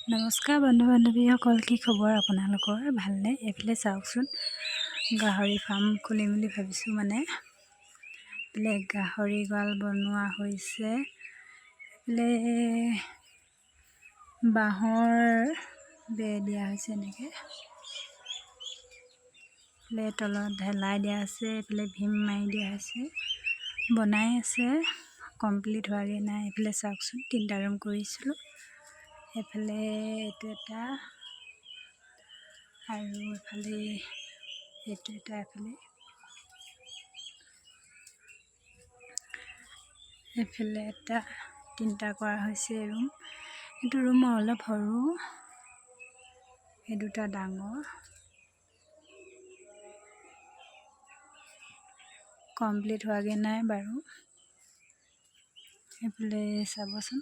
নমস্কাৰ বন্ধু বান্ধৱীসকল, কি খবৰ আপোনালোকৰ? ভালনে? এইফালে চাওকচোন, গাহৰি ফাৰ্ম খুলিম বুলি ভাবিছোঁ। এইফালে গাহৰি গঁৰাল বনোৱা হৈছে। এইফালে বাঁহৰ বেৰ দিয়া হৈছে এনেকৈ। এইফালে তলত ঢেলাই দিয়া আছে, এইফালে ভীম মাৰি দিয়া হৈছে। বনাই আছে, কমপ্লিট হোৱাগৈ নাই। এইফালে চাওকচোন, 3টা ৰুম কৰিছিলোঁ। এইফালে এইটো এটা আৰু এইফালে এইটো এটা। এইফালে এটা 3টা কৰা হৈছে ৰুম। এইটো ৰুম অলপ সৰু, এই দুটা ডাঙৰ। কমপ্লিট হোৱাগৈ নাই বাৰু। এইফালে চাবচোন।